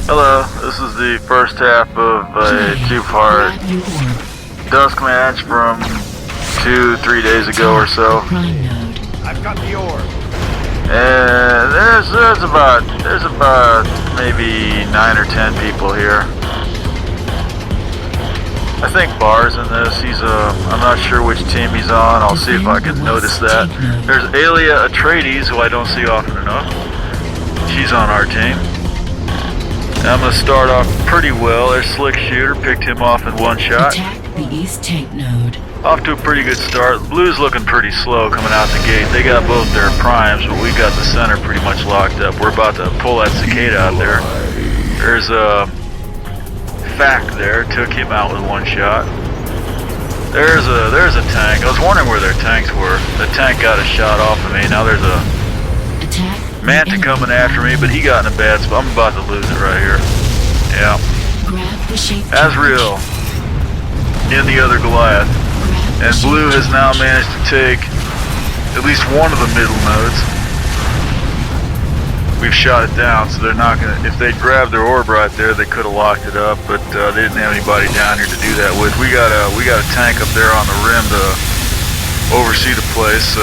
Hello, this is the first half of a two-part Dusk match from 2-3 days ago or so. I've got the orb. And there's about maybe 9 or 10 people here. I think Bar's in this. I'm not sure which team he's on. I'll see if I can notice that. There's UT3 who I don't see often enough. She's on our team. And I'm going to start off pretty well. There's Slick Shooter, picked him off in one shot. Attack the east tank node. Off to a pretty good start. Blue's looking pretty slow coming out the gate. They got both their primes, but we got the center pretty much locked up. We're about to pull that cicada out there. There's a Fact there, took him out with one shot. There's a tank. I was wondering where their tanks were. The tank got a shot off of me. Now there's a Manta coming after me, but he got in a bad spot. I'm about to lose it right here. Yeah. Azrael in the other Goliath. And Blue has now managed to take at least one of the middle nodes. We've shot it down, so they're not gonna. If they'd grabbed their orb right there, they could have locked it up, but they didn't have anybody down here to do that with. We got a tank up there on the rim to oversee the place.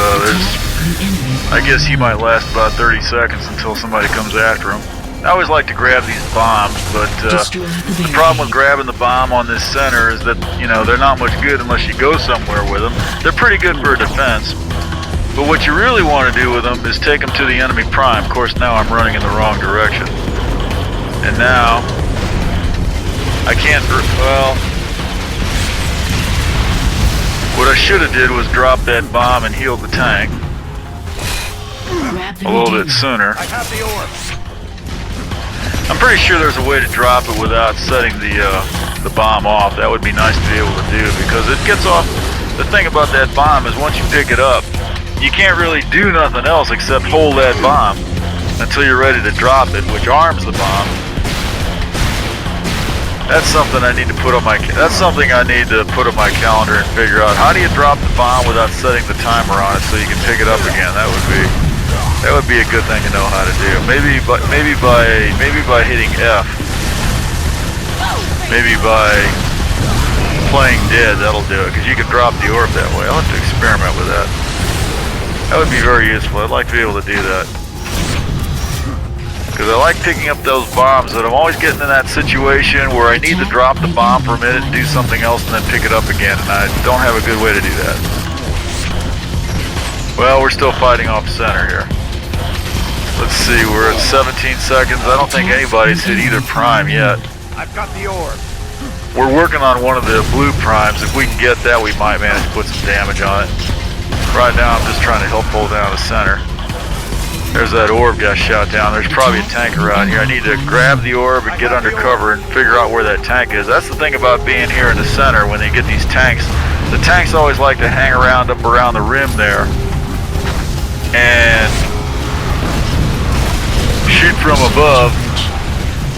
I guess he might last about 30 seconds until somebody comes after him. I always like to grab these bombs, but the problem with grabbing the bomb on this center is that, you know, they're not much good unless you go somewhere with them. They're pretty good for a defense, but what you really want to do with them is take them to the enemy prime. Of course, now I'm running in the wrong direction. And now, I can't, well, what I should have did was drop that bomb and heal the tank a little bit sooner. I have the orb. I'm pretty sure there's a way to drop it without setting the bomb off. That would be nice to be able to do, because it gets off. The thing about that bomb is once you pick it up, you can't really do nothing else except hold that bomb until you're ready to drop it, which arms the bomb. That's something I need to put on my. That's something I need to put on my calendar and figure out. How do you drop the bomb without setting the timer on it so you can pick it up again? That would be a good thing to know how to do. Maybe by hitting F. Maybe by playing dead. That'll do it, because you can drop the orb that way. I'll have to experiment with that. That would be very useful. I'd like to be able to do that, because I like picking up those bombs, but I'm always getting in that situation where I need to drop the bomb for a minute and do something else and then pick it up again, and I don't have a good way to do that. Well, we're still fighting off center here. Let's see, we're at 17 seconds. I don't think anybody's hit either prime yet. I've got the orb. We're working on one of the blue primes. If we can get that, we might manage to put some damage on it. Right now, I'm just trying to help hold down the center. There's that orb got shot down. There's probably a tank around here. I need to grab the orb and get under cover and figure out where that tank is. That's the thing about being here in the center when they get these tanks. The tanks always like to hang around up around the rim there and shoot from above.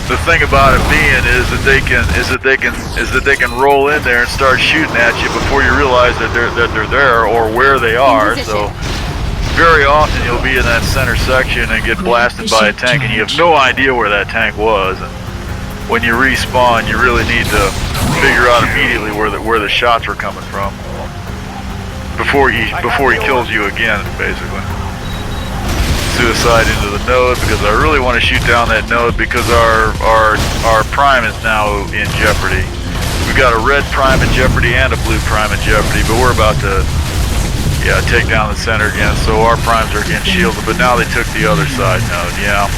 The thing about it being is that they can roll in there and start shooting at you before you realize that they're there or where they are. So very often you'll be in that center section and get blasted by a tank, and you have no idea where that tank was. And when you respawn, you really need to figure out immediately where the shots were coming from before he kills you again, basically. Suicide into the node, because I really want to shoot down that node, because our prime is now in jeopardy. We've got a red prime in jeopardy and a blue prime in jeopardy, but we're about to take down the center again, so our primes are again shielded, but now they took the other side node. Yeah,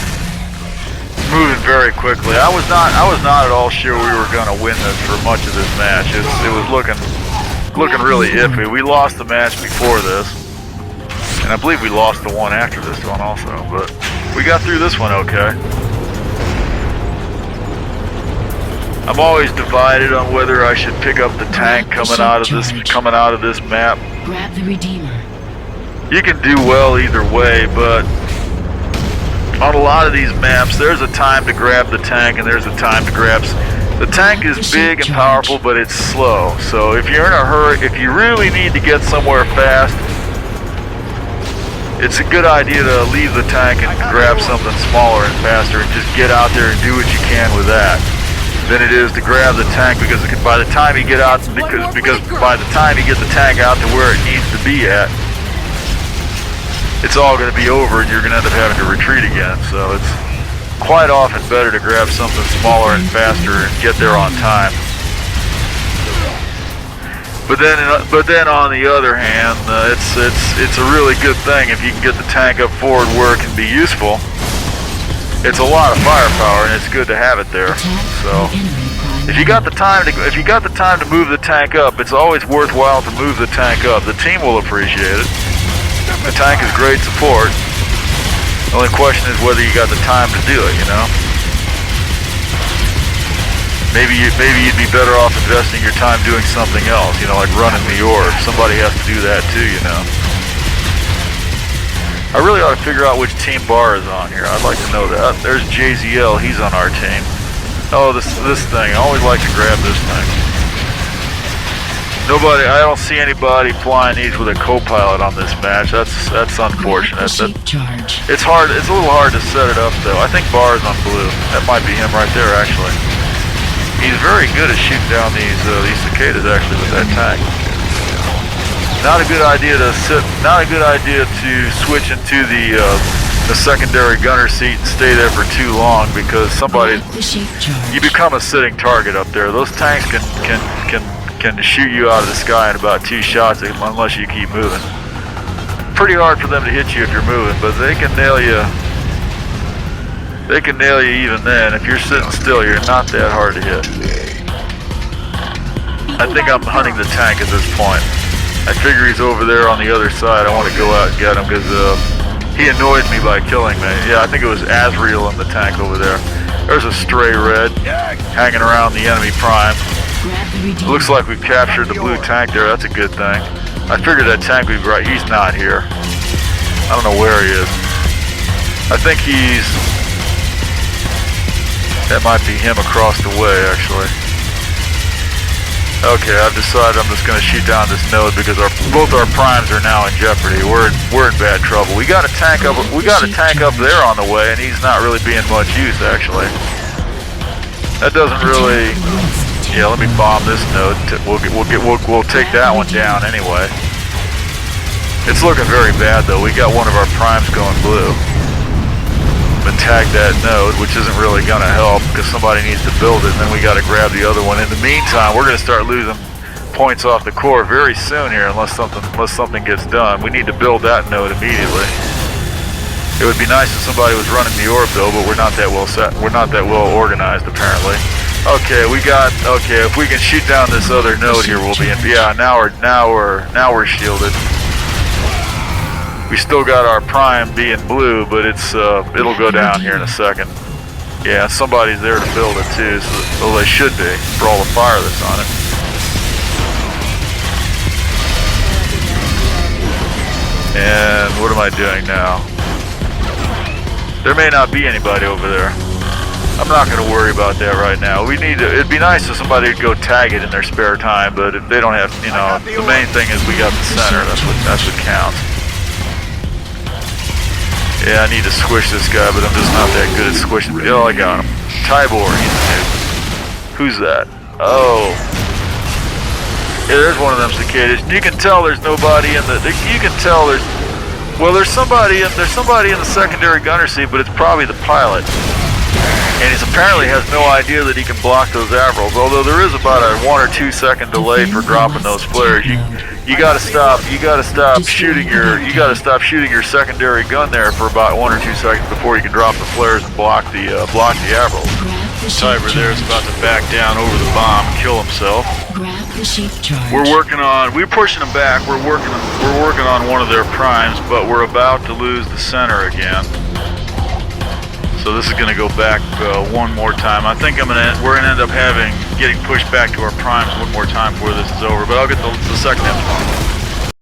moving very quickly. I was not at all sure we were going to win this for much of this match. It was looking really iffy. We lost the match before this, and I believe we lost the one after this one also, but we got through this one okay. I'm always divided on whether I should pick up the tank coming out of this map. Grab the Redeemer. You can do well either way, but on a lot of these maps, there's a time to grab the tank and there's a time to grab. The tank is big and powerful, but it's slow. So if you're in a hurry, if you really need to get somewhere fast, it's a good idea to leave the tank and grab something smaller and faster and just get out there and do what you can with that than it is to grab the tank, because by the time you get out, because by the time you get the tank out to where it needs to be at, it's all going to be over and you're going to end up having to retreat again. So it's quite often better to grab something smaller and faster and get there on time. But then on the other hand, it's a really good thing if you can get the tank up forward where it can be useful. It's a lot of firepower and it's good to have it there. So if you got the time to move the tank up, it's always worthwhile to move the tank up. The team will appreciate it. The tank is great support. The only question is whether you got the time to do it, you know? Maybe you'd be better off investing your time doing something else, you know, like running the orb. Somebody has to do that too, you know? I really ought to figure out which team Bar is on here. I'd like to know that. There's JZL, he's on our team. Oh, this thing. I always like to grab this thing. I don't see anybody flying these with a co-pilot on this match. That's unfortunate. It's hard. It's a little hard to set it up though. I think Bar's on blue. That might be him right there actually. He's very good at shooting down these cicadas actually with that tank. Not a good idea to switch into the secondary gunner seat and stay there for too long, because you become a sitting target up there. Those tanks can shoot you out of the sky in about 2 shots unless you keep moving. Pretty hard for them to hit you if you're moving, but they can nail you. They can nail you even then. If you're sitting still, you're not that hard to hit. I think I'm hunting the tank at this point. I figure he's over there on the other side. I want to go out and get him because he annoyed me by killing me. Yeah, I think it was Azrael in the tank over there. There's a stray red hanging around the enemy prime. It looks like we've captured the blue tank there. That's a good thing. I figured that tank would be right. He's not here. I don't know where he is. I think that might be him across the way, actually. Okay, I've decided I'm just going to shoot down this node because both our primes are now in jeopardy. We're in bad trouble. We got a tank up there on the way, and he's not really being much use, actually. That doesn't really. Yeah, let me bomb this node. We'll take that one down anyway. It's looking very bad though. We got one of our primes going blue. Tag that node, which isn't really gonna help because somebody needs to build it, and then we got to grab the other one. In the meantime, we're gonna start losing points off the core very soon here, unless something gets done. We need to build that node immediately. It would be nice if somebody was running the orb though, but we're not that well set. We're not that well organized apparently. Okay, if we can shoot down this other node here, we'll be in. Yeah, now we're shielded. We still got our prime being blue, but it'll go down here in a second. Yeah, somebody's there to build it too, so they should be for all the fire that's on it. And what am I doing now? There may not be anybody over there. I'm not going to worry about that right now. It'd be nice if somebody would go tag it in their spare time, but if they don't have, you know, the main thing is we got the center. That's what counts. Yeah, I need to squish this guy, but I'm just not that good at squishing. Oh, I got him. Tybor, he's a noob. Who's that? Oh. Yeah, there's one of them cicadas. You can tell there's nobody in the. You can tell there's. Well, there's somebody in the secondary gunner seat, but it's probably the pilot. And he apparently has no idea that he can block those Avrils. Although there is about a 1 or 2 second delay for dropping those flares. You gotta stop shooting your secondary gun there for about 1 or 2 seconds before you can drop the flares and block the Avrils. Tiber there is about to back down over the bomb and kill himself. We're pushing him back. We're working on one of their primes, but we're about to lose the center again. So this is going to go back one more time. I think we're going to end up getting pushed back to our primes one more time before this is over. But I'll get the second instrument.